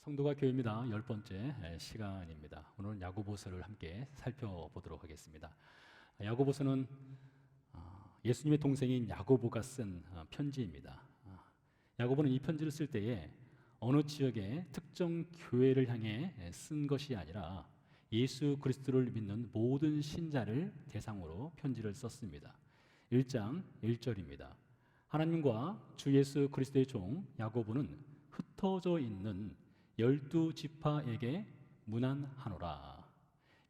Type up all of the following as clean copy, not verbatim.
성도가 교회입니다. 10번째 시간입니다. 오늘은 야고보서를 함께 살펴보도록 하겠습니다. 야고보서는 예수님의 동생인 야고보가 쓴 편지입니다. 야고보는 이 편지를 쓸 때에 어느 지역의 특정 교회를 향해 쓴 것이 아니라 예수 그리스도를 믿는 모든 신자를 대상으로 편지를 썼습니다. 1장 1절입니다. 하나님과 주 예수 그리스도의 종 야고보는 흩어져 있는 12지파에게 문안하노라.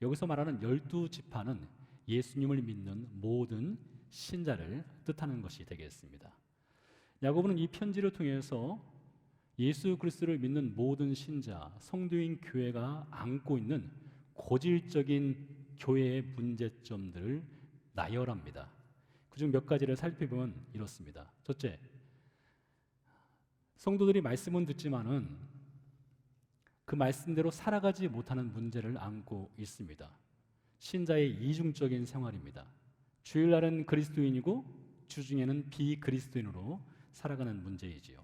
여기서 말하는 12지파는 예수님을 믿는 모든 신자를 뜻하는 것이 되겠습니다. 야고보는 이 편지를 통해서 예수 그리스도를 믿는 모든 신자, 성도인 교회가 안고 있는 고질적인 교회의 문제점들을 나열합니다. 그중 몇 가지를 살펴보면 이렇습니다. 첫째, 성도들이 말씀은 듣지만은 그 말씀대로 살아가지 못하는 문제를 안고 있습니다. 신자의 이중적인 생활입니다. 주일날은 그리스도인이고 주중에는 비그리스도인으로 살아가는 문제이지요.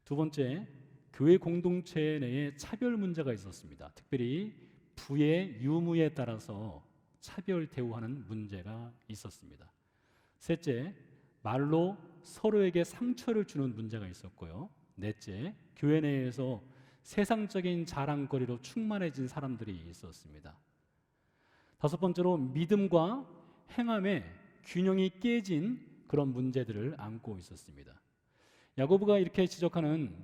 두 번째, 교회 공동체 내에 차별 문제가 있었습니다. 특별히 부의 유무에 따라서 차별 대우하는 문제가 있었습니다. 셋째, 말로 서로에게 상처를 주는 문제가 있었고요. 넷째, 교회 내에서 세상적인 자랑거리로 충만해진 사람들이 있었습니다. 다섯 번째로 믿음과 행함의 균형이 깨진 그런 문제들을 안고 있었습니다. 야고보가 이렇게 지적하는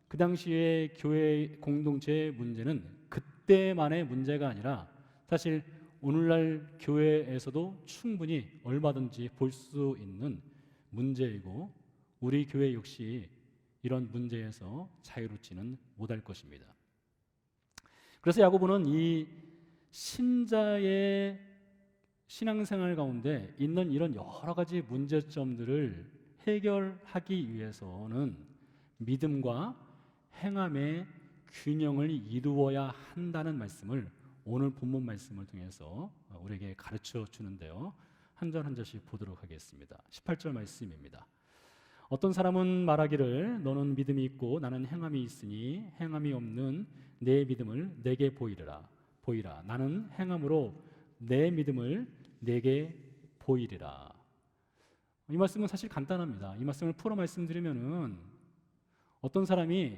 그 당시의 교회 공동체의 문제는 그때만의 문제가 아니라 사실 오늘날 교회에서도 충분히 얼마든지 볼 수 있는 문제이고 우리 교회 역시 이런 문제에서 자유롭지는 못할 것입니다. 그래서 야고보는 이 신자의 신앙생활 가운데 있는 이런 여러 가지 문제점들을 해결하기 위해서는 믿음과 행함의 균형을 이루어야 한다는 말씀을 오늘 본문 말씀을 통해서 우리에게 가르쳐 주는데요. 한 절 한 절씩 보도록 하겠습니다. 18절 말씀입니다. 어떤 사람은 말하기를 너는 믿음이 있고 나는 행함이 있으니 행함이 없는 내 믿음을 내게 보이라. 나는 행함으로 내 믿음을 내게 보이리라. 이 말씀은 사실 간단합니다. 이 말씀을 풀어 말씀드리면은 어떤 사람이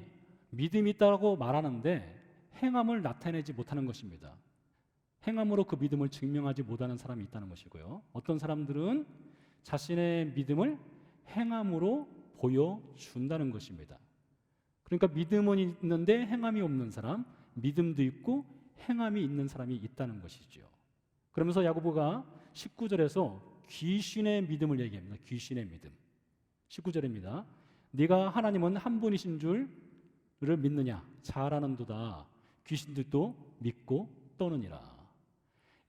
믿음이 있다고 말하는데 행함을 나타내지 못하는 것입니다. 행함으로 그 믿음을 증명하지 못하는 사람이 있다는 것이고요. 어떤 사람들은 자신의 믿음을 행함으로 보여준다는 것입니다. 그러니까 믿음은 있는데 행함이 없는 사람, 믿음도 있고 행함이 있는 사람이 있다는 것이죠. 그러면서 야고보가 19절에서 귀신의 믿음을 얘기합니다. 귀신의 믿음. 19절입니다. 네가 하나님은 한 분이신 줄을 믿느냐? 잘 아는도다. 귀신들도 믿고 떠느니라.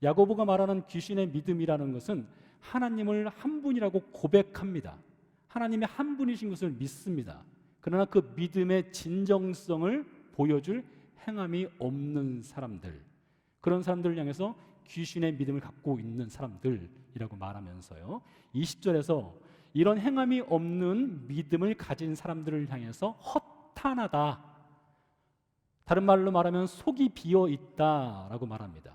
야고보가 말하는 귀신의 믿음이라는 것은 하나님을 한 분이라고 고백합니다. 하나님의 한 분이신 것을 믿습니다. 그러나 그 믿음의 진정성을 보여줄 행함이 없는 사람들, 그런 사람들을 향해서 귀신의 믿음을 갖고 있는 사람들이라고 말하면서요, 20절에서 이런 행함이 없는 믿음을 가진 사람들을 향해서 허탄하다, 다른 말로 말하면 속이 비어 있다라고 말합니다.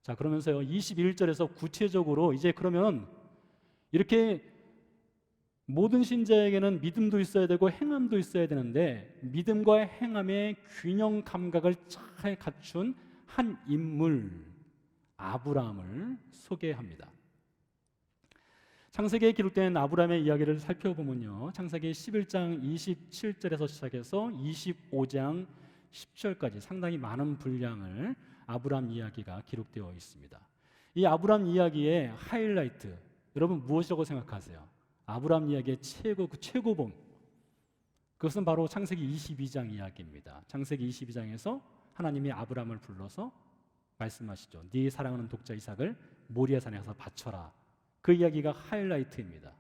자, 그러면서요 21절에서 구체적으로 이제 그러면 이렇게 모든 신자에게는 믿음도 있어야 되고 행함도 있어야 되는데 믿음과 행함의 균형 감각을 잘 갖춘 한 인물 아브라함을 소개합니다. 창세기에 기록된 아브라함의 이야기를 살펴보면요, 창세기 11장 27절에서 시작해서 25장 10절까지 상당히 많은 분량을 아브라함 이야기가 기록되어 있습니다. 이 아브라함 이야기의 하이라이트, 여러분 무엇이라고 생각하세요? 아브라함 이야기의 최고봉, 그것은 바로 창세기 22장 이야기입니다. 창세기 22장에서 하나님이 아브라함을 불러서 말씀하시죠. 네 사랑하는 독자 이삭을 모리아 산에 가서 바쳐라. 그 이야기가 하이라이트입니다.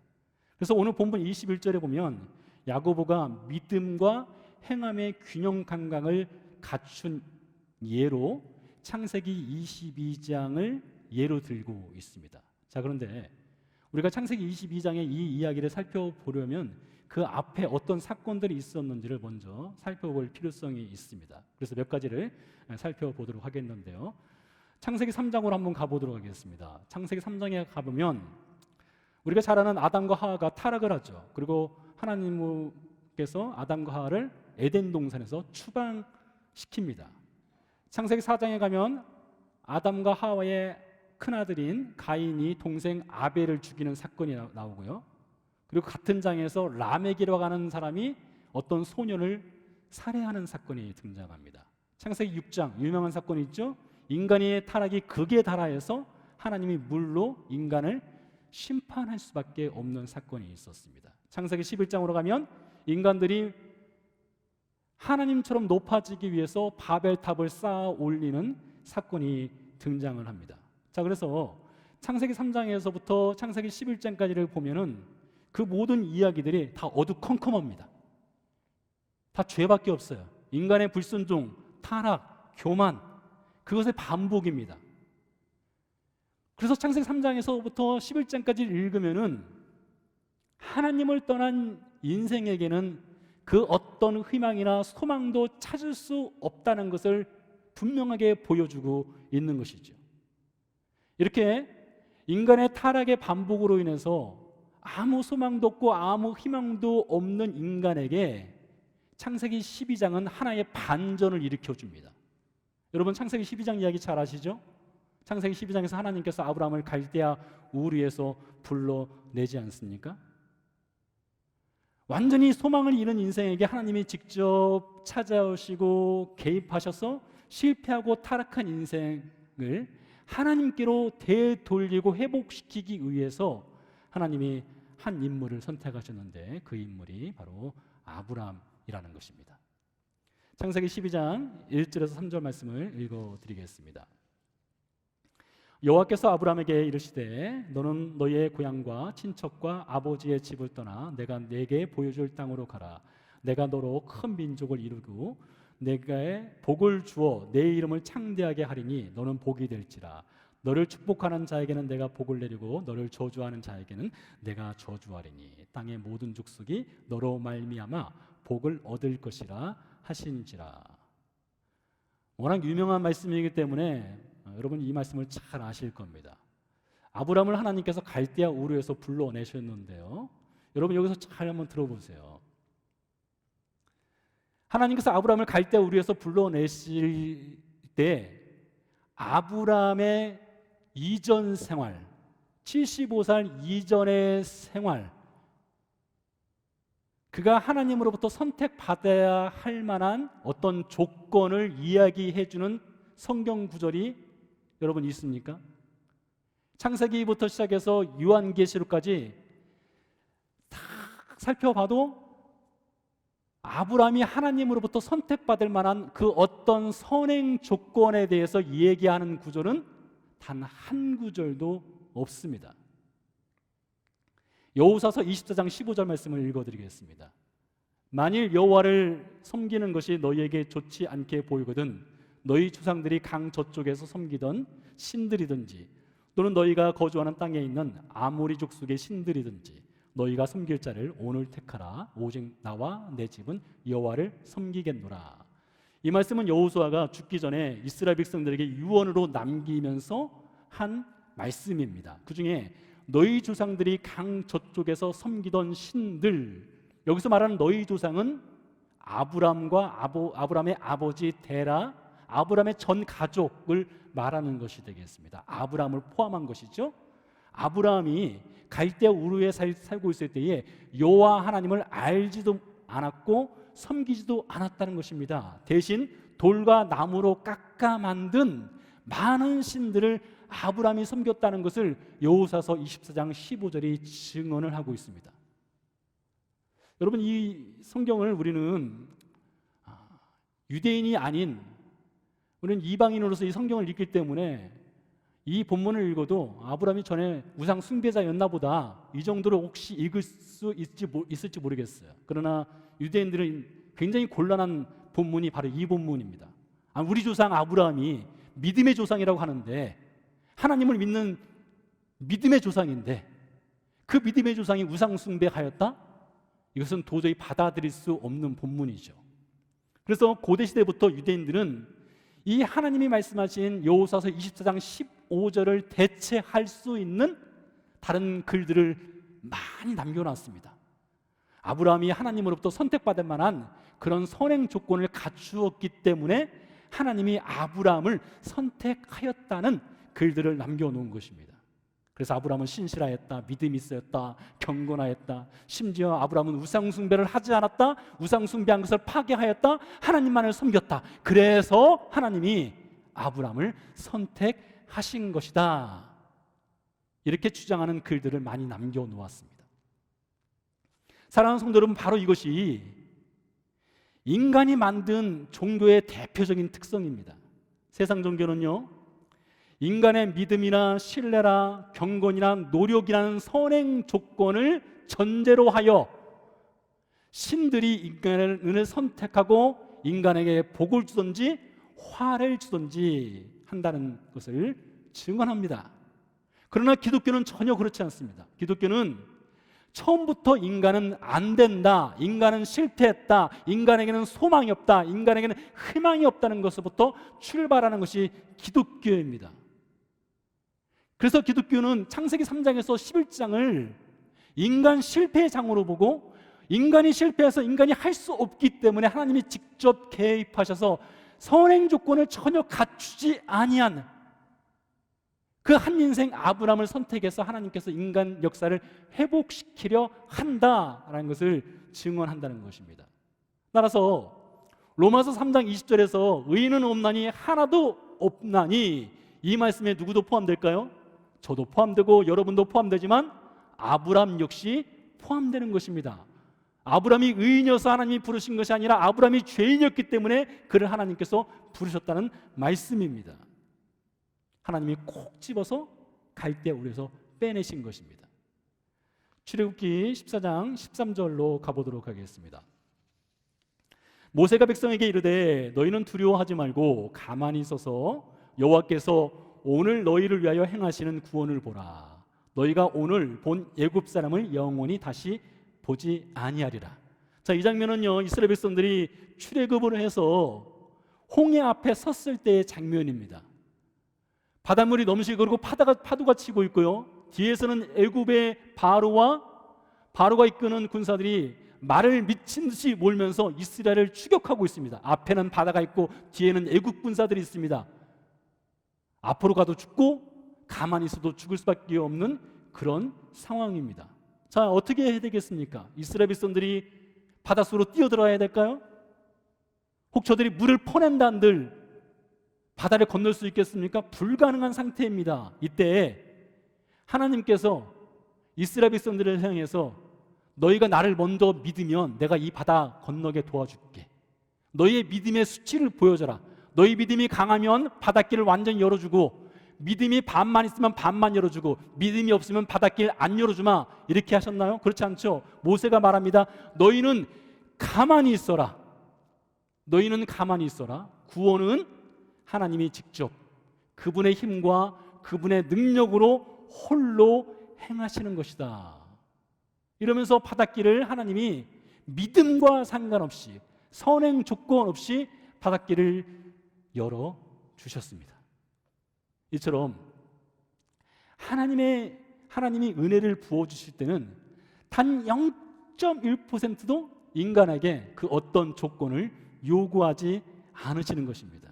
그래서 오늘 본문 21절에 보면 야고보가 믿음과 행함의 균형 감각을 갖춘 예로 창세기 22장을 예로 들고 있습니다. 자, 그런데 우리가 창세기 22장의 이 이야기를 살펴보려면 그 앞에 어떤 사건들이 있었는지를 먼저 살펴볼 필요성이 있습니다. 그래서 몇 가지를 살펴보도록 하겠는데요. 창세기 3장으로 한번 가보도록 하겠습니다. 창세기 3장에 가보면 우리가 잘 아는 아담과 하와가 타락을 하죠. 그리고 하나님께서 아담과 하와를 에덴 동산에서 추방시킵니다. 창세기 4장에 가면 아담과 하와의 큰아들인 가인이 동생 아벨을 죽이는 사건이 나오고요. 그리고 같은 장에서 라멕이라고 하는 사람이 어떤 소년을 살해하는 사건이 등장합니다. 창세기 6장 유명한 사건이 있죠. 인간의 타락이 극에 달하여서 하나님이 물로 인간을 심판할 수밖에 없는 사건이 있었습니다. 창세기 11장으로 가면 인간들이 하나님처럼 높아지기 위해서 바벨탑을 쌓아 올리는 사건이 등장을 합니다. 자, 그래서 창세기 3장에서부터 창세기 11장까지를 보면은 그 모든 이야기들이 다 어두컴컴합니다. 다 죄밖에 없어요. 인간의 불순종, 타락, 교만, 그것의 반복입니다. 그래서 창세기 3장에서부터 11장까지 읽으면은 하나님을 떠난 인생에게는 그 어떤 희망이나 소망도 찾을 수 없다는 것을 분명하게 보여주고 있는 것이죠. 이렇게 인간의 타락의 반복으로 인해서 아무 소망도 없고 아무 희망도 없는 인간에게 창세기 12장은 하나의 반전을 일으켜줍니다. 여러분 창세기 12장 이야기 잘 아시죠? 창세기 12장에서 하나님께서 아브라함을 갈대아 우르에서 불러내지 않습니까? 완전히 소망을 잃은 인생에게 하나님이 직접 찾아오시고 개입하셔서 실패하고 타락한 인생을 하나님께로 되돌리고 회복시키기 위해서 하나님이 한 인물을 선택하셨는데 그 인물이 바로 아브라함이라는 것입니다. 창세기 12장 1절에서 3절 말씀을 읽어드리겠습니다. 여호와께서 아브라함에게 이르시되 너는 너의 고향과 친척과 아버지의 집을 떠나 내가 네게 보여줄 땅으로 가라. 내가 너로 큰 민족을 이루고 내게 복을 주어 내 이름을 창대하게 하리니 너는 복이 될지라. 너를 축복하는 자에게는 내가 복을 내리고 너를 저주하는 자에게는 내가 저주하리니 땅의 모든 족속이 너로 말미암아 복을 얻을 것이라 하신지라. 워낙 유명한 말씀이기 때문에 여러분 이 말씀을 잘 아실 겁니다. 아브라함을 하나님께서 갈대아 우르에서 불러내셨는데요. 여러분 여기서 잘 한번 들어보세요. 하나님께서 아브라함을 갈대아 우르에서 불러내실 때 아브라함의 이전 생활, 75살 이전의 생활, 그가 하나님으로부터 선택받아야 할 만한 어떤 조건을 이야기해주는 성경 구절이 여러분 있습니까? 창세기부터 시작해서 요한계시록까지 다 살펴봐도 아브라함이 하나님으로부터 선택받을 만한 그 어떤 선행 조건에 대해서 얘기하는 구절은 단 한 구절도 없습니다. 여호수아서 24장 15절 말씀을 읽어드리겠습니다. 만일 여호와를 섬기는 것이 너희에게 좋지 않게 보이거든 너희 조상들이 강 저쪽에서 섬기던 신들이든지 또는 너희가 거주하는 땅에 있는 아모리 족속의 신들이든지 너희가 섬길 자를 오늘 택하라. 오직 나와 내 집은 여호와를 섬기겠노라. 이 말씀은 여호수아가 죽기 전에 이스라엘 백성들에게 유언으로 남기면서 한 말씀입니다. 그 중에 너희 조상들이 강 저쪽에서 섬기던 신들, 여기서 말하는 너희 조상은 아브람과 아브람의 아버지 데라, 아브람의 전 가족을 말하는 것이 되겠습니다. 아브람을 포함한 것이죠. 아브람이 갈대아 우르에 살고 있을 때에 여호와 하나님을 알지도 않았고 섬기지도 않았다는 것입니다. 대신 돌과 나무로 깎아 만든 많은 신들을 아브람이 섬겼다는 것을 여호수아서 24장 15절이 증언을 하고 있습니다. 여러분 이 성경을 우리는 유대인이 아닌 우리는 이방인으로서 이 성경을 읽기 때문에 이 본문을 읽어도 아브라함이 전에 우상 숭배자였나 보다 이 정도로 혹시 읽을 수 있을지 모르겠어요. 그러나 유대인들은 굉장히 곤란한 본문이 바로 이 본문입니다. 우리 조상 아브라함이 믿음의 조상이라고 하는데 하나님을 믿는 믿음의 조상인데 그 믿음의 조상이 우상숭배하였다? 이것은 도저히 받아들일 수 없는 본문이죠. 그래서 고대시대부터 유대인들은 이 하나님이 말씀하신 여호수아서 24장 15절을 대체할 수 있는 다른 글들을 많이 남겨놨습니다. 아브라함이 하나님으로부터 선택받을 만한 그런 선행 조건을 갖추었기 때문에 하나님이 아브라함을 선택하였다는 글들을 남겨놓은 것입니다. 그래서 아브라함은 신실하였다, 믿음이 있었다, 경건하였다, 심지어 아브라함은 우상숭배를 하지 않았다, 우상숭배한 것을 파괴하였다, 하나님만을 섬겼다. 그래서 하나님이 아브라함을 선택하신 것이다. 이렇게 주장하는 글들을 많이 남겨놓았습니다. 사랑하는 성도 여러분, 바로 이것이 인간이 만든 종교의 대표적인 특성입니다. 세상 종교는요, 인간의 믿음이나 신뢰나 경건이나 노력이라는 선행 조건을 전제로 하여 신들이 인간을 선택하고 인간에게 복을 주든지 화를 주든지 한다는 것을 증언합니다. 그러나 기독교는 전혀 그렇지 않습니다. 기독교는 처음부터 인간은 안 된다, 인간은 실패했다, 인간에게는 소망이 없다, 인간에게는 희망이 없다는 것부터 출발하는 것이 기독교입니다. 그래서 기독교는 창세기 3장에서 11장을 인간 실패의 장으로 보고, 인간이 실패해서 인간이 할 수 없기 때문에 하나님이 직접 개입하셔서 선행 조건을 전혀 갖추지 아니한 그 한 인생 아브라함을 선택해서 하나님께서 인간 역사를 회복시키려 한다라는 것을 증언한다는 것입니다. 따라서 로마서 3장 20절에서 의인은 없나니 하나도 없나니, 이 말씀에 누구도 포함될까요? 저도 포함되고 여러분도 포함되지만 아브라함 역시 포함되는 것입니다. 아브라함이 의인이어서 하나님이 부르신 것이 아니라 아브라함이 죄인이었기 때문에 그를 하나님께서 부르셨다는 말씀입니다. 하나님이 콕 집어서 갈대우리에서 빼내신 것입니다. 출애굽기 14장 13절로 가보도록 하겠습니다. 모세가 백성에게 이르되 너희는 두려워하지 말고 가만히 있어서 여호와께서 오늘 너희를 위하여 행하시는 구원을 보라. 너희가 오늘 본 애굽 사람을 영원히 다시 보지 아니하리라. 자, 이 장면은요, 이스라엘 백성들이 출애굽을 해서 홍해 앞에 섰을 때의 장면입니다. 바닷물이 넘치고 그리고 파도가 치고 있고요, 뒤에서는 애굽의 바로가 이끄는 군사들이 말을 미친 듯이 몰면서 이스라엘을 추격하고 있습니다. 앞에는 바다가 있고 뒤에는 애굽 군사들이 있습니다. 앞으로 가도 죽고 가만히 있어도 죽을 수밖에 없는 그런 상황입니다. 자, 어떻게 해야 되겠습니까? 이스라엘 백성들이 바닷속으로 뛰어들어야 될까요? 혹 저들이 물을 퍼낸다 한들 바다를 건널 수 있겠습니까? 불가능한 상태입니다. 이때 하나님께서 이스라엘 백성들을 향해서 너희가 나를 먼저 믿으면 내가 이 바다 건너게 도와줄게. 너희의 믿음의 수치를 보여줘라. 너희 믿음이 강하면 바닷길을 완전히 열어주고, 믿음이 반만 있으면 반만 열어주고, 믿음이 없으면 바닷길 안 열어주마. 이렇게 하셨나요? 그렇지 않죠. 모세가 말합니다. 너희는 가만히 있어라. 너희는 가만히 있어라. 구원은 하나님이 직접 그분의 힘과 그분의 능력으로 홀로 행하시는 것이다. 이러면서 바닷길을 하나님이 믿음과 상관없이, 선행 조건 없이 바닷길을 열어주셨습니다. 이처럼 하나님이 은혜를 부어주실 때는 단 0.1%도 인간에게 그 어떤 조건을 요구하지 않으시는 것입니다.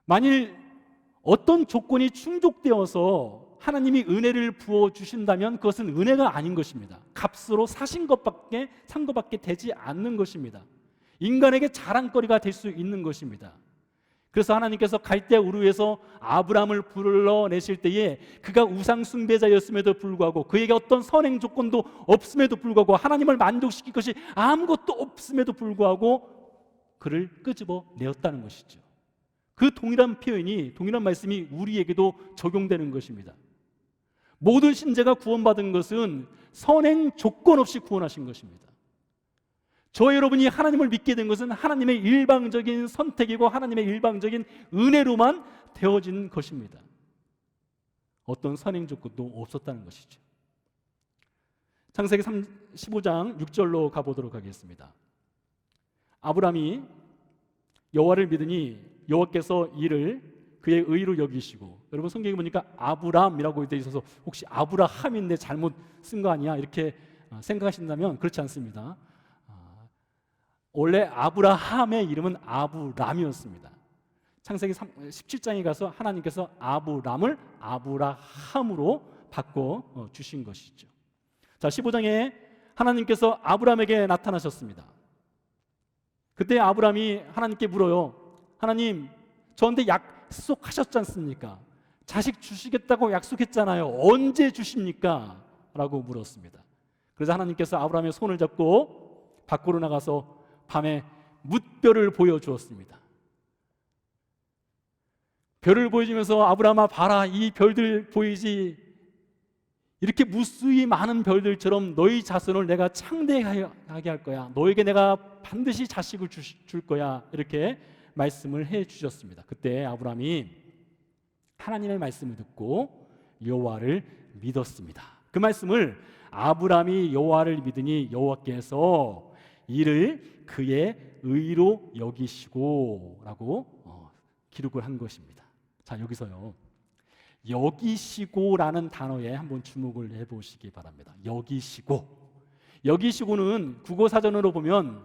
만일 어떤 조건이 충족되어서 하나님이 은혜를 부어주신다면 그것은 은혜가 아닌 것입니다. 값으로 산 것밖에 되지 않는 것입니다. 인간에게 자랑거리가 될 수 있는 것입니다. 그래서 하나님께서 갈대 우르에서 아브라함을 불러내실 때에 그가 우상 숭배자였음에도 불구하고, 그에게 어떤 선행 조건도 없음에도 불구하고, 하나님을 만족시킬 것이 아무것도 없음에도 불구하고 그를 끄집어 내었다는 것이죠. 그 동일한 표현이, 동일한 말씀이 우리에게도 적용되는 것입니다. 모든 신자가 구원받은 것은 선행 조건 없이 구원하신 것입니다. 저 여러분이 하나님을 믿게 된 것은 하나님의 일방적인 선택이고 하나님의 일방적인 은혜로만 되어진 것입니다. 어떤 선행 조건도 없었다는 것이죠. 창세기 15장 6절로 가보도록 하겠습니다. 아브라함이 여호와를 믿으니 여호와께서 이를 그의 의로 여기시고, 여러분 성경에 보니까 아브람이라고 되어 있어서 혹시 아브라함인데 잘못 쓴 거 아니야? 이렇게 생각하신다면 그렇지 않습니다. 원래 아브라함의 이름은 아브람이었습니다. 창세기 17장에 가서 하나님께서 아브람을 아브라함으로 바꿔 주신 것이죠. 자, 15장에 하나님께서 아브람에게 나타나셨습니다. 그때 아브람이 하나님께 물어요. 하나님, 저한테 약속하셨지 않습니까? 자식 주시겠다고 약속했잖아요. 언제 주십니까? 라고 물었습니다. 그래서 하나님께서 아브람의 손을 잡고 밖으로 나가서 밤에 뭇별을 보여주었습니다. 별을 보여주면서 아브라함아 봐라, 이 별들 보이지? 이렇게 무수히 많은 별들처럼 너희 자손을 내가 창대하게 할 거야. 너에게 내가 반드시 자식을 줄 거야. 이렇게 말씀을 해 주셨습니다. 그때 아브라함이 하나님의 말씀을 듣고 여호와를 믿었습니다. 그 말씀을 아브라함이 여호와를 믿으니 여호와께서 이를 그의 의로 여기시고 라고 기록을 한 것입니다. 자, 여기서요, 여기시고라는 단어에 한번 주목을 해보시기 바랍니다. 여기시고는 국어사전으로 보면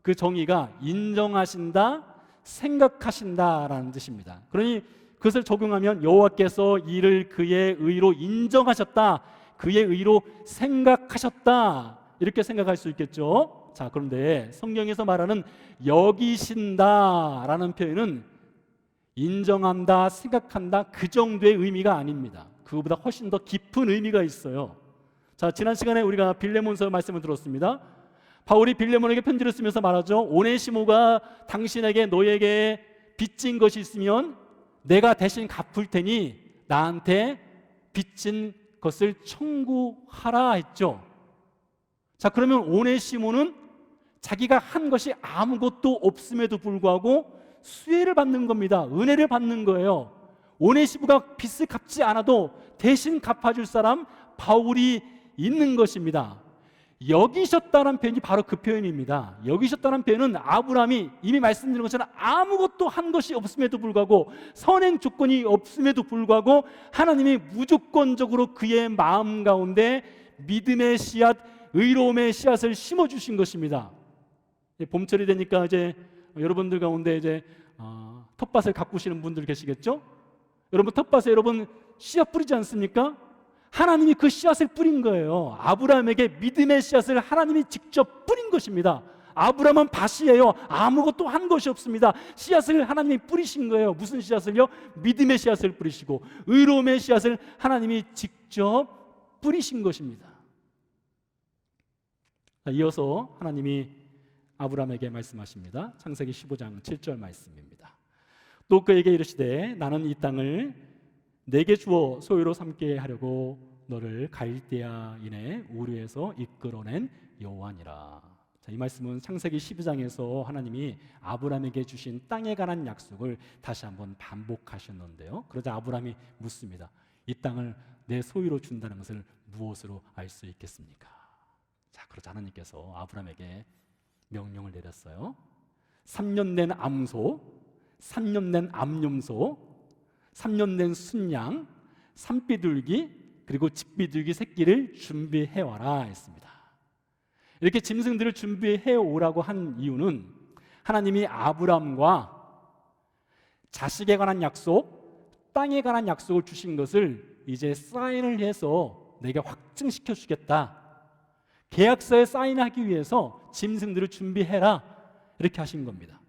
그 정의가 인정하신다, 생각하신다라는 뜻입니다. 그러니 그것을 적용하면 여호와께서 이를 그의 의로 인정하셨다, 그의 의로 생각하셨다, 이렇게 생각할 수 있겠죠. 자, 그런데 성경에서 말하는 여기신다라는 표현은 인정한다, 생각한다, 그 정도의 의미가 아닙니다. 그거보다 훨씬 더 깊은 의미가 있어요. 자, 지난 시간에 우리가 빌레몬서 말씀을 들었습니다. 바울이 빌레몬에게 편지를 쓰면서 말하죠. 오네시모가 당신에게 너에게 빚진 것이 있으면 내가 대신 갚을 테니 나한테 빚진 것을 청구하라 했죠. 자, 그러면 오네시모는 자기가 한 것이 아무것도 없음에도 불구하고 수혜를 받는 겁니다. 은혜를 받는 거예요. 오네시모가 빚을 갚지 않아도 대신 갚아줄 사람 바울이 있는 것입니다. 여기셨다는 표현이 바로 그 표현입니다. 여기셨다는 표현은 아브라함이 이미 말씀드린 것처럼 아무것도 한 것이 없음에도 불구하고, 선행 조건이 없음에도 불구하고 하나님이 무조건적으로 그의 마음 가운데 믿음의 씨앗, 의로움의 씨앗을 심어주신 것입니다. 봄철이 되니까 이제 여러분들 가운데 이제 텃밭을 가꾸시는 분들 계시겠죠? 여러분 텃밭에 여러분 씨앗 뿌리지 않습니까? 하나님이 그 씨앗을 뿌린 거예요. 아브라함에게 믿음의 씨앗을 하나님이 직접 뿌린 것입니다. 아브라함은 밭이에요. 아무것도 한 것이 없습니다. 씨앗을 하나님이 뿌리신 거예요. 무슨 씨앗을요? 믿음의 씨앗을 뿌리시고 의로움의 씨앗을 하나님이 직접 뿌리신 것입니다. 이어서 하나님이 아브라함에게 말씀하십니다. 창세기 15장 7절 말씀입니다. 또 그에게 이르시되 나는 이 땅을 내게 주어 소유로 삼게 하려고 너를 갈대아인의 우르에서 이끌어낸 여호와니라. 자, 이 말씀은 창세기 12장에서 하나님이 아브라함에게 주신 땅에 관한 약속을 다시 한번 반복하셨는데요. 그러자 아브라함이 묻습니다. 이 땅을 내 소유로 준다는 것을 무엇으로 알 수 있겠습니까? 자, 그러자 하나님께서 아브라함에게 명령을 내렸어요. 3년 된 암소, 3년 된 암염소, 3년 된 순양, 산비둘기, 그리고 집비둘기 새끼를 준비해와라 했습니다. 이렇게 짐승들을 준비해오라고 한 이유는 하나님이 아브람과 자식에 관한 약속, 땅에 관한 약속을 주신 것을 이제 사인을 해서 내게 확증시켜 주겠다, 계약서에 사인하기 위해서 짐승들을 준비해라, 이렇게 하신 겁니다.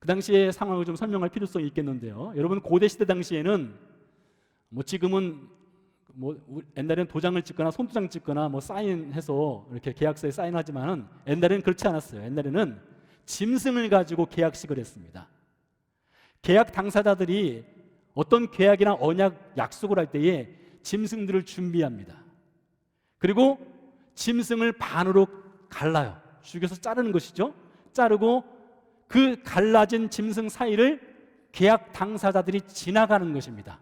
그 당시의 상황을 좀 설명할 필요성이 있겠는데요. 여러분 고대 시대 당시에는 지금은 옛날에는 도장을 찍거나 손도장 찍거나 사인해서 이렇게 계약서에 사인하지만은 옛날에는 그렇지 않았어요. 옛날에는 짐승을 가지고 계약식을 했습니다. 계약 당사자들이 어떤 계약이나 언약, 약속을 할 때에 짐승들을 준비합니다. 그리고 짐승을 반으로 갈라요. 죽여서 자르는 것이죠. 자르고 그 갈라진 짐승 사이를 계약 당사자들이 지나가는 것입니다.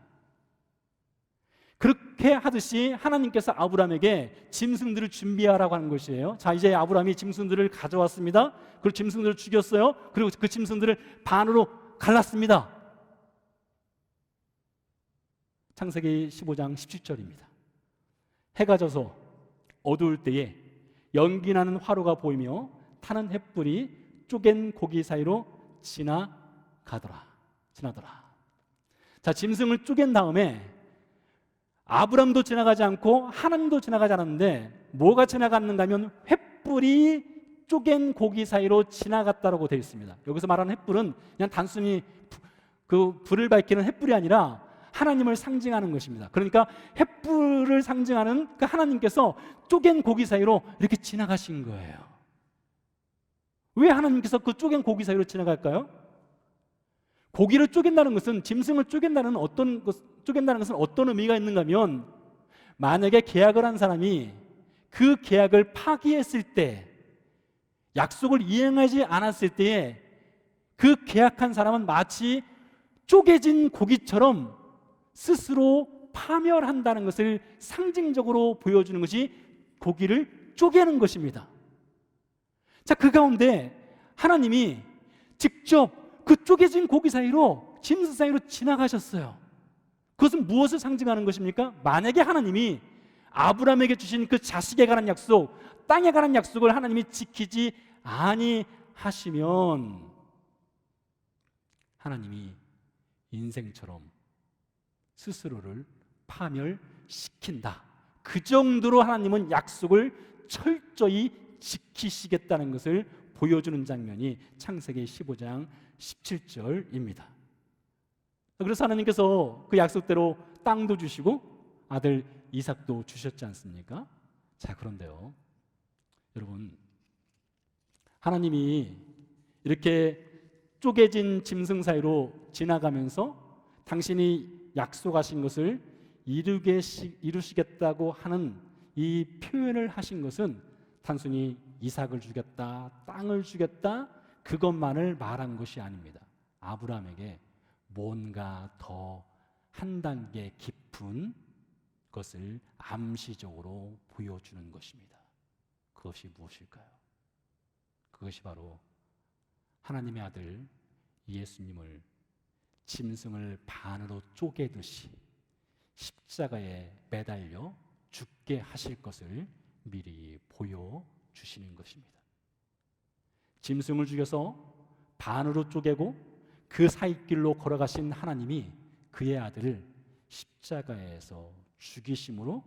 그렇게 하듯이 하나님께서 아브라함에게 짐승들을 준비하라고 하는 것이에요. 자, 이제 아브라함이 짐승들을 가져왔습니다. 그리고 짐승들을 죽였어요. 그리고 그 짐승들을 반으로 갈랐습니다. 창세기 15장 17절입니다. 해가 져서 어두울 때에 연기나는 화로가 보이며 타는 횃불이 쪼갠 고기 사이로 지나더라. 자, 짐승을 쪼갠 다음에 아브람도 지나가지 않고 하나님도 지나가지 않았는데 뭐가 지나갔는가 하면 횃불이 쪼갠 고기 사이로 지나갔다라고 되어 있습니다. 여기서 말하는 횃불은 그냥 단순히 그 불을 밝히는 횃불이 아니라 하나님을 상징하는 것입니다. 그러니까 횃불을 상징하는 그 하나님께서 쪼갠 고기 사이로 이렇게 지나가신 거예요. 왜 하나님께서 그 쪼갠 고기 사이로 지나갈까요? 고기를 쪼갠다는 것은, 짐승을 쪼갠다는 것은 어떤 의미가 있는가 하면, 만약에 계약을 한 사람이 그 계약을 파기했을 때, 약속을 이행하지 않았을 때에 그 계약한 사람은 마치 쪼개진 고기처럼 스스로 파멸한다는 것을 상징적으로 보여주는 것이 고기를 쪼개는 것입니다. 자, 그 가운데 하나님이 직접 그 쪼개진 고기 사이로, 짐승 사이로 지나가셨어요. 그것은 무엇을 상징하는 것입니까? 만약에 하나님이 아브라함에게 주신 그 자식에 관한 약속, 땅에 관한 약속을 하나님이 지키지 아니하시면 하나님이 인생처럼 스스로를 파멸시킨다. 그 정도로 하나님은 약속을 철저히 지키시겠다는 것을 보여주는 장면이 창세기 15장 17절입니다. 그래서 하나님께서 그 약속대로 땅도 주시고 아들 이삭도 주셨지 않습니까? 자, 그런데요, 여러분, 하나님이 이렇게 쪼개진 짐승 사이로 지나가면서 당신이 약속하신 것을 이루시겠다고 하는 이 표현을 하신 것은 단순히 이삭을 주겠다, 땅을 주겠다, 그것만을 말한 것이 아닙니다. 아브라함에게 뭔가 더 한 단계 깊은 것을 암시적으로 보여주는 것입니다. 그것이 무엇일까요? 그것이 바로 하나님의 아들 예수님을 짐승을 반으로 쪼개듯이 십자가에 매달려 죽게 하실 것을 미리 보여주시는 것입니다. 짐승을 죽여서 반으로 쪼개고 그 사이길로 걸어가신 하나님이 그의 아들을 십자가에서 죽이심으로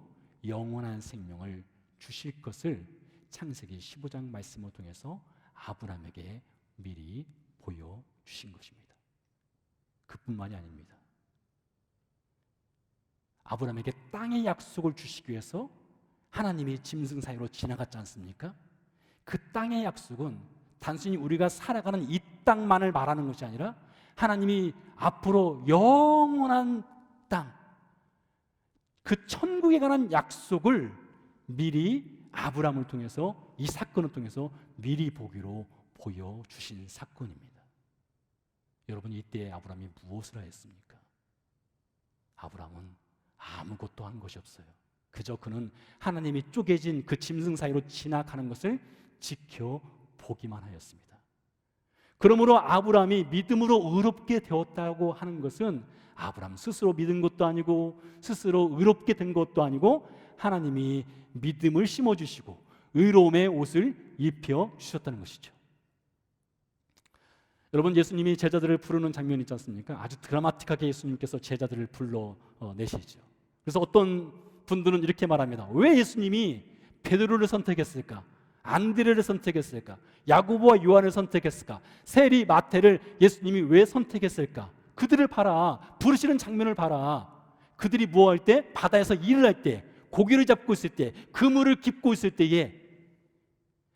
영원한 생명을 주실 것을 창세기 15장 말씀을 통해서 아브라함에게 미리 보여주신 것입니다. 그뿐만이 아닙니다. 아브라함에게 땅의 약속을 주시기 위해서 하나님이 짐승 사이로 지나갔지 않습니까? 그 땅의 약속은 단순히 우리가 살아가는 이 땅만을 말하는 것이 아니라 하나님이 앞으로 영원한 땅, 그 천국에 관한 약속을 미리 아브라함을 통해서, 이 사건을 통해서 미리 보기로 보여주신 사건입니다. 여러분, 이때 아브라함이 무엇을 하였습니까? 아브라함은 아무것도 한 것이 없어요. 그저 그는 하나님이 쪼개진 그 짐승 사이로 지나가는 것을 지켜보기만 하였습니다. 그러므로 아브라함이 믿음으로 의롭게 되었다고 하는 것은 아브라함 스스로 믿은 것도 아니고 스스로 의롭게 된 것도 아니고 하나님이 믿음을 심어주시고 의로움의 옷을 입혀주셨다는 것이죠. 여러분, 예수님이 제자들을 부르는 장면이 있지 않습니까? 아주 드라마틱하게 예수님께서 제자들을 불러내시죠. 그래서 어떤 분들은 이렇게 말합니다. 왜 예수님이 베드로를 선택했을까? 안드레를 선택했을까? 야고보와 요한을 선택했을까? 세리, 마태를 예수님이 왜 선택했을까? 그들을 봐라. 부르시는 장면을 봐라. 그들이 뭐 할 때? 바다에서 일을 할 때, 고기를 잡고 있을 때, 그물을 깁고 있을 때에,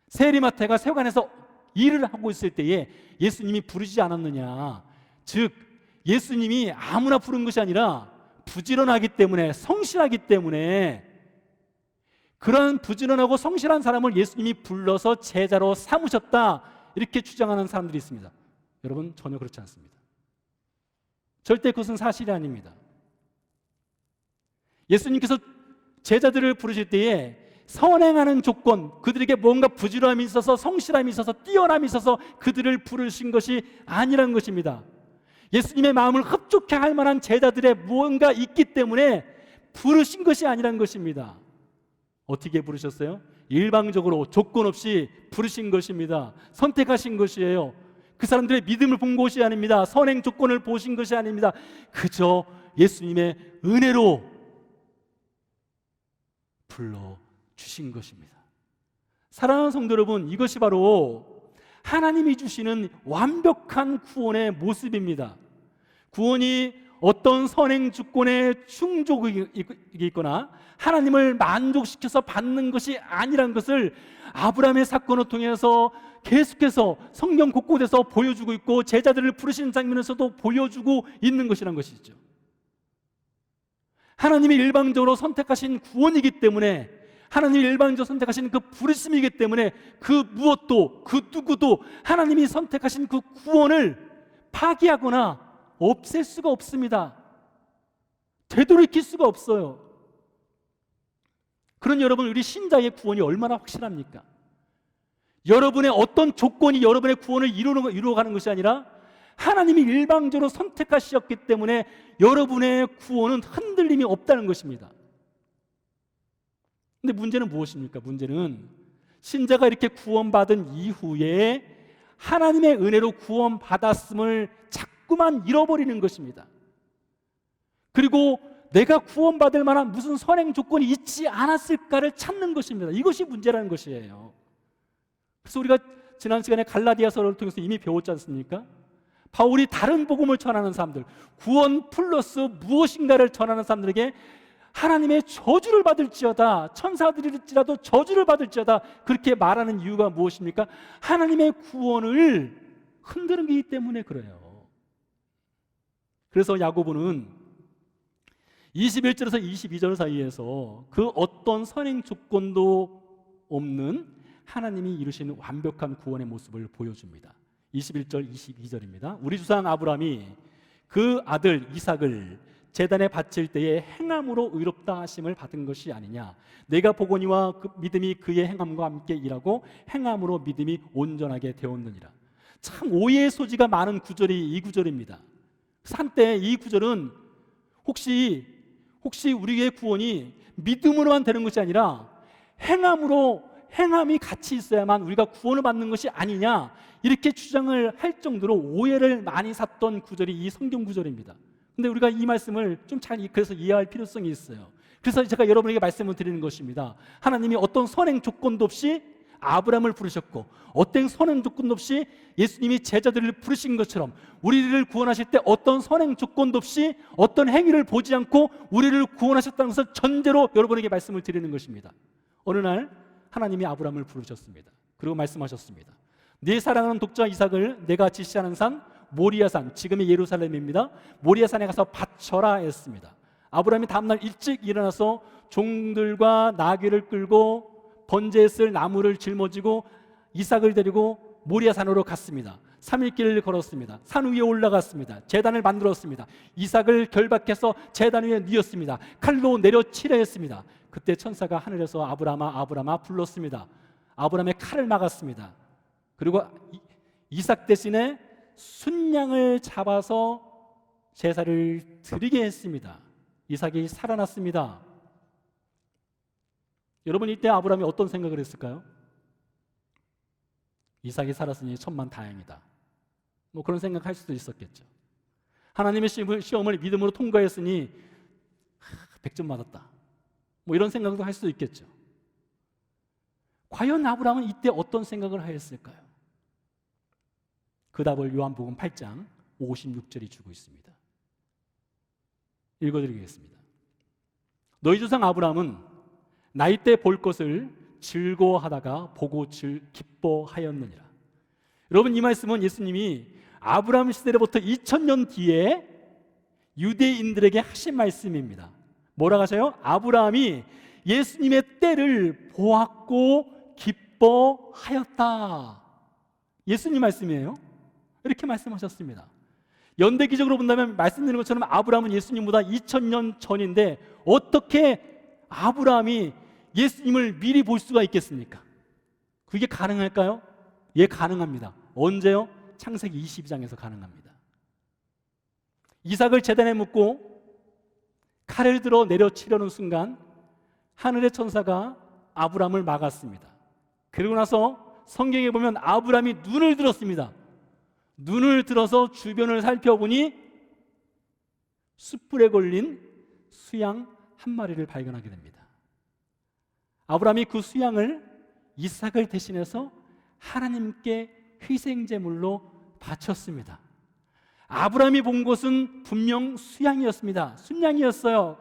세리, 마태가 세관에서 일을 하고 있을 때에 예수님이 부르지 않았느냐? 즉, 예수님이 아무나 부른 것이 아니라 부지런하기 때문에, 성실하기 때문에, 그런 부지런하고 성실한 사람을 예수님이 불러서 제자로 삼으셨다, 이렇게 주장하는 사람들이 있습니다. 여러분, 전혀 그렇지 않습니다. 절대 그것은 사실이 아닙니다. 예수님께서 제자들을 부르실 때에 선행하는 조건, 그들에게 뭔가 부지런함이 있어서, 성실함이 있어서, 뛰어남이 있어서 그들을 부르신 것이 아니란 것입니다. 예수님의 마음을 흡족해 할 만한 제자들의 무언가 있기 때문에 부르신 것이 아니란 것입니다. 어떻게 부르셨어요? 일방적으로 조건 없이 부르신 것입니다. 선택하신 것이에요. 그 사람들의 믿음을 본 것이 아닙니다. 선행 조건을 보신 것이 아닙니다. 그저 예수님의 은혜로 불러주신 것입니다. 사랑하는 성도 여러분, 이것이 바로 하나님이 주시는 완벽한 구원의 모습입니다. 구원이 어떤 선행 조건에 충족이 있거나 하나님을 만족시켜서 받는 것이 아니란 것을 아브라함의 사건을 통해서 계속해서 성경 곳곳에서 보여주고 있고, 제자들을 부르시는 장면에서도 보여주고 있는 것이란 것이죠. 하나님이 일방적으로 선택하신 구원이기 때문에, 하나님이 일방적으로 선택하신 그 부르심이기 때문에 그 무엇도, 그 누구도 하나님이 선택하신 그 구원을 파기하거나 없앨 수가 없습니다. 되돌이킬 수가 없어요. 그런 여러분, 우리 신자의 구원이 얼마나 확실합니까? 여러분의 어떤 조건이 여러분의 구원을 이루어가는 것이 아니라 하나님이 일방적으로 선택하셨기 때문에 여러분의 구원은 흔들림이 없다는 것입니다. 근데 문제는 무엇입니까? 문제는 신자가 이렇게 구원받은 이후에 하나님의 은혜로 구원받았음을 자꾸만 잃어버리는 것입니다. 그리고 내가 구원받을 만한 무슨 선행 조건이 있지 않았을까를 찾는 것입니다. 이것이 문제라는 것이에요. 그래서 우리가 지난 시간에 갈라디아서를 통해서 이미 배웠지 않습니까? 바울이 다른 복음을 전하는 사람들, 구원 플러스 무엇인가를 전하는 사람들에게 하나님의 저주를 받을지어다, 천사들일지라도 저주를 받을지어다, 그렇게 말하는 이유가 무엇입니까? 하나님의 구원을 흔드는 기 때문에 그래요. 그래서 야고보는 21절에서 22절 사이에서 그 어떤 선행 조건도 없는 하나님이 이루시는 완벽한 구원의 모습을 보여줍니다. 21절, 22절입니다. 우리 조상 아브라함이 그 아들 이삭을 제단에 바칠 때에 행함으로 의롭다 하심을 받은 것이 아니냐. 내가 보거니와 그 믿음이 그의 행함과 함께 일하고 행함으로 믿음이 온전하게 되었느니라. 참 오해의 소지가 많은 구절이 이 구절입니다. 한때 이 구절은 혹시 우리의 구원이 믿음으로만 되는 것이 아니라 행함이 같이 있어야만 우리가 구원을 받는 것이 아니냐, 이렇게 주장을 할 정도로 오해를 많이 샀던 구절이 이 성경 구절입니다. 근데 우리가 이 말씀을 좀 잘 그래서 이해할 필요성이 있어요. 그래서 제가 여러분에게 말씀을 드리는 것입니다. 하나님이 어떤 선행 조건도 없이 아브라함을 부르셨고, 어떤 선행 조건도 없이 예수님이 제자들을 부르신 것처럼 우리를 구원하실 때 어떤 선행 조건도 없이 어떤 행위를 보지 않고 우리를 구원하셨다는 것을 전제로 여러분에게 말씀을 드리는 것입니다. 어느 날 하나님이 아브라함을 부르셨습니다. 그리고 말씀하셨습니다. 네 사랑하는 독자 이삭을 내가 지시하는 산 모리아산, 지금의 예루살렘입니다. 모리아산에 가서 바쳐라 했습니다. 아브라함이 다음날 일찍 일어나서 종들과 나귀를 끌고 번제에 쓸 나무를 짊어지고 이삭을 데리고 모리아산으로 갔습니다. 3일 길을 걸었습니다. 산 위에 올라갔습니다. 제단을 만들었습니다. 이삭을 결박해서 제단 위에 뉘었습니다. 칼로 내려 치려 했습니다. 그때 천사가 하늘에서 아브라함아 아브라함아 불렀습니다. 아브라함의 칼을 막았습니다. 그리고 이삭 대신에 순양을 잡아서 제사를 드리게 했습니다. 이삭이 살아났습니다. 여러분, 이때 아브라함이 어떤 생각을 했을까요? 이삭이 살았으니 천만다행이다, 뭐 그런 생각할 수도 있었겠죠. 하나님의 시험을 믿음으로 통과했으니 100점 맞았다, 뭐 이런 생각도 할 수도 있겠죠. 과연 아브라함은 이때 어떤 생각을 하였을까요? 그 답을 요한복음 8장 56절이 주고 있습니다. 읽어드리겠습니다. 너희 조상 아브라함은 나이 때 볼 것을 즐거워하다가 보고 기뻐하였느니라. 여러분, 이 말씀은 예수님이 아브라함 시대로부터 2000년 뒤에 유대인들에게 하신 말씀입니다. 뭐라고 하셔요? 아브라함이 예수님의 때를 보았고 기뻐하였다. 예수님 말씀이에요. 이렇게 말씀하셨습니다. 연대기적으로 본다면 말씀드린 것처럼 아브라함은 예수님보다 2000년 전인데 어떻게 아브라함이 예수님을 미리 볼 수가 있겠습니까? 그게 가능할까요? 예, 가능합니다. 언제요? 창세기 22장에서 가능합니다. 이삭을 제단에 묻고 칼을 들어 내려치려는 순간 하늘의 천사가 아브라함을 막았습니다. 그리고 나서 성경에 보면 아브라함이 눈을 들었습니다. 눈을 들어서 주변을 살펴보니 숯불에 걸린 수양 한 마리를 발견하게 됩니다. 아브라함이 그 수양을 이삭을 대신해서 하나님께 희생제물로 바쳤습니다. 아브라함이 본 것은 분명 수양이었습니다. 순양이었어요.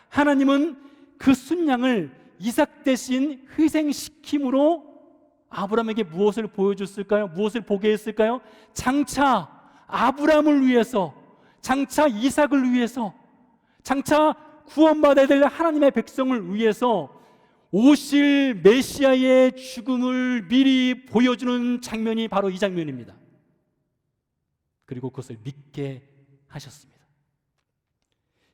하나님은 그 순양을 이삭 대신 희생시킴으로 아브라함에게 무엇을 보여줬을까요? 무엇을 보게 했을까요? 장차 아브라함을 위해서, 장차 이삭을 위해서, 장차 구원받아야 될 하나님의 백성을 위해서 오실 메시아의 죽음을 미리 보여주는 장면이 바로 이 장면입니다. 그리고 그것을 믿게 하셨습니다.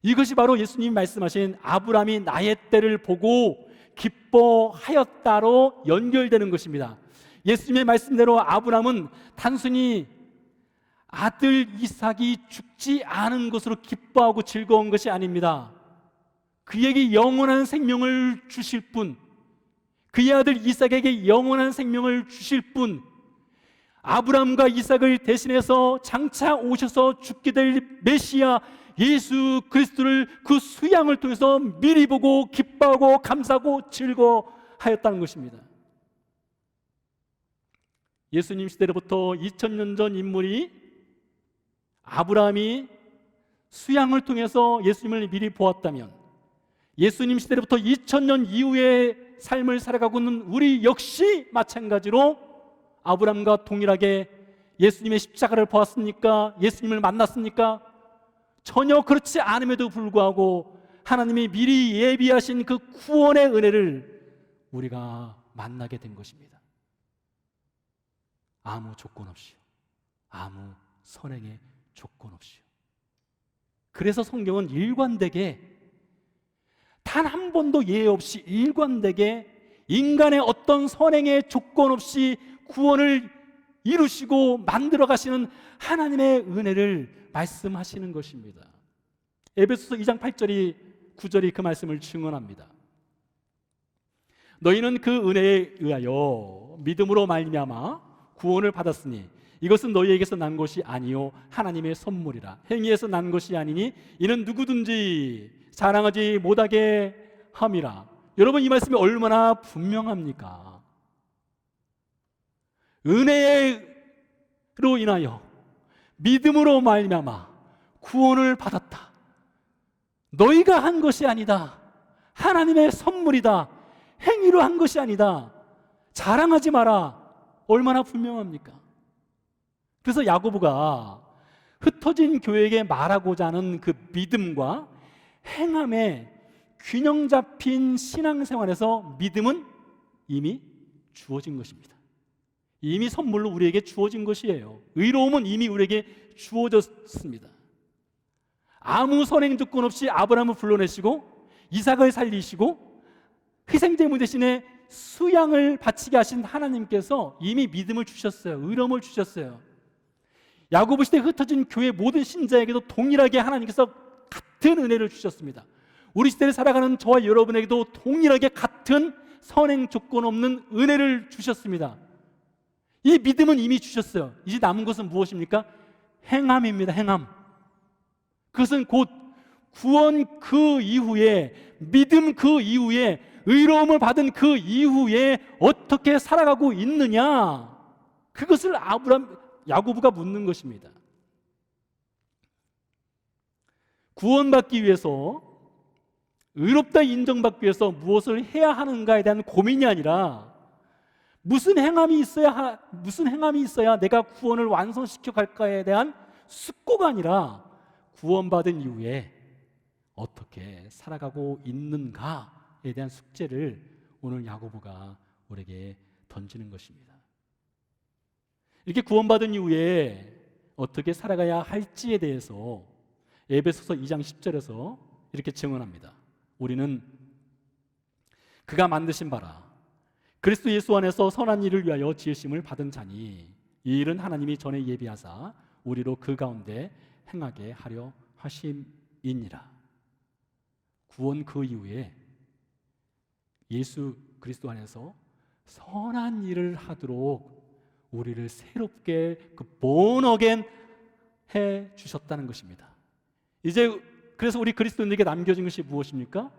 이것이 바로 예수님이 말씀하신 아브라함이 나의 때를 보고 기뻐하였다로 연결되는 것입니다. 예수님의 말씀대로 아브라함은 단순히 아들 이삭이 죽지 않은 것으로 기뻐하고 즐거운 것이 아닙니다. 그에게 영원한 생명을 주실 분, 그의 아들 이삭에게 영원한 생명을 주실 분, 아브라함과 이삭을 대신해서 장차 오셔서 죽게 될 메시아 예수 그리스도를 그 수양을 통해서 미리 보고 기뻐하고 감사하고 즐거워하였다는 것입니다. 예수님 시대로부터 2000년 전 인물이 아브라함이 수양을 통해서 예수님을 미리 보았다면, 예수님 시대로부터 2000년 이후의 삶을 살아가고 있는 우리 역시 마찬가지로 아브라함과 동일하게 예수님의 십자가를 보았습니까? 예수님을 만났습니까? 전혀 그렇지 않음에도 불구하고 하나님이 미리 예비하신 그 구원의 은혜를 우리가 만나게 된 것입니다. 아무 조건 없이요. 아무 선행의 조건 없이요. 그래서 성경은 일관되게 단 한 번도 예외 없이 일관되게 인간의 어떤 선행의 조건 없이 구원을 이루시고 만들어 가시는 하나님의 은혜를 말씀하시는 것입니다. 에베소서 2장 8절이 9절이 그 말씀을 증언합니다. 너희는 그 은혜에 의하여 믿음으로 말미암아 구원을 받았으니 이것은 너희에게서 난 것이 아니요 하나님의 선물이라. 행위에서 난 것이 아니니 이는 누구든지 자랑하지 못하게 함이라. 여러분, 이 말씀이 얼마나 분명합니까? 은혜로 인하여 믿음으로 말미암아 구원을 받았다. 너희가 한 것이 아니다. 하나님의 선물이다. 행위로 한 것이 아니다. 자랑하지 마라. 얼마나 분명합니까? 그래서 야고보가 흩어진 교회에게 말하고자 하는 그 믿음과 행함의 균형 잡힌 신앙생활에서 믿음은 이미 주어진 것입니다. 이미 선물로 우리에게 주어진 것이에요. 의로움은 이미 우리에게 주어졌습니다. 아무 선행 조건 없이 아브라함을 불러내시고 이삭을 살리시고 희생제물 대신에 수양을 바치게 하신 하나님께서 이미 믿음을 주셨어요. 의로움을 주셨어요. 야고보 시대에 흩어진 교회 모든 신자에게도 동일하게 하나님께서 같은 은혜를 주셨습니다. 우리 시대를 살아가는 저와 여러분에게도 동일하게 같은 선행 조건 없는 은혜를 주셨습니다. 이 믿음은 이미 주셨어요. 이제 남은 것은 무엇입니까? 행함입니다. 행함. 그것은 곧 구원 그 이후에, 믿음 그 이후에, 의로움을 받은 그 이후에 어떻게 살아가고 있느냐, 그것을 야고보가 묻는 것입니다. 구원받기 위해서, 의롭다 인정받기 위해서 무엇을 해야 하는가에 대한 고민이 아니라 무슨 행함이 있어야 내가 구원을 완성시켜 갈까에 대한 숙고가 아니라 구원받은 이후에 어떻게 살아가고 있는가에 대한 숙제를 오늘 야고보가 우리에게 던지는 것입니다. 이렇게 구원받은 이후에 어떻게 살아가야 할지에 대해서 에베소서 2장 10절에서 이렇게 증언합니다. 우리는 그가 만드신 바라 그리스도 예수 안에서 선한 일을 위하여 지으심을 받은 자니 이 일은 하나님이 전에 예비하사 우리로 그 가운데 행하게 하려 하심이니라. 구원 그 이후에 예수 그리스도 안에서 선한 일을 하도록 우리를 새롭게 그 born again 해 주셨다는 것입니다. 이제 그래서 우리 그리스도인에게 남겨진 것이 무엇입니까?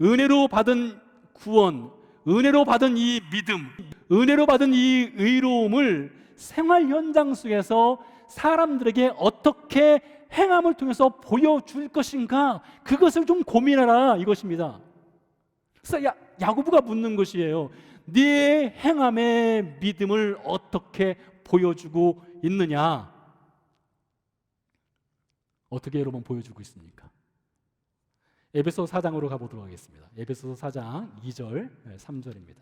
은혜로 받은 구원, 은혜로 받은 이 믿음, 은혜로 받은 이 의로움을 생활 현장 속에서 사람들에게 어떻게 행함을 통해서 보여줄 것인가, 그것을 좀 고민하라 이것입니다. 그래서 야고보가 묻는 것이에요. 네 행함의 믿음을 어떻게 보여주고 있느냐? 어떻게 여러분 보여주고 있습니까? 에베소 4장으로 가보도록 하겠습니다. 에베소 4장 2절 3절입니다.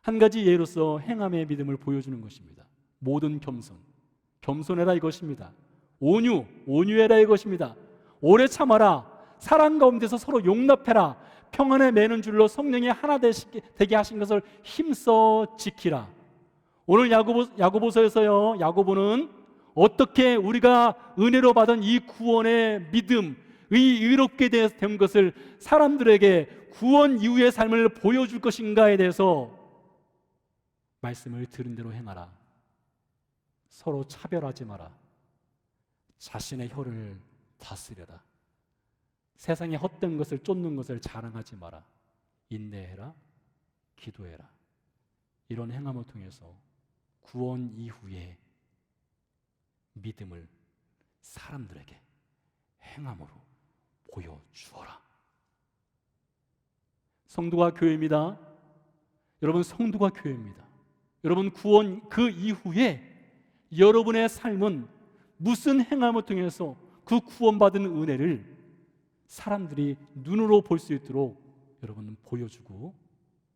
한 가지 예로서 행함의 믿음을 보여주는 것입니다. 모든 겸손, 겸손해라 이것입니다. 온유, 온유해라 이것입니다. 오래 참아라. 사랑 가운데서 서로 용납해라. 평안에 매는 줄로 성령이 하나 되게 하신 것을 힘써 지키라. 오늘 야고보서에서요, 야고보는 어떻게 우리가 은혜로 받은 이 구원의 믿음, 의롭게 된 것을 사람들에게 구원 이후의 삶을 보여줄 것인가에 대해서 말씀을 들은 대로 행하라. 서로 차별하지 마라. 자신의 혀를 다스려라. 세상에 헛된 것을 쫓는 것을 자랑하지 마라. 인내해라. 기도해라. 이런 행함을 통해서 구원 이후에 믿음을 사람들에게 행함으로 보여주어라. 성도가 교회입니다. 여러분, 성도가 교회입니다. 여러분, 구원 그 이후에 여러분의 삶은 무슨 행함을 통해서 그 구원받은 은혜를 사람들이 눈으로 볼 수 있도록 여러분은 보여주고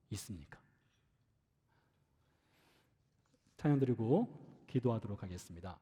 있습니까? 찬양 드리고 기도하도록 하겠습니다.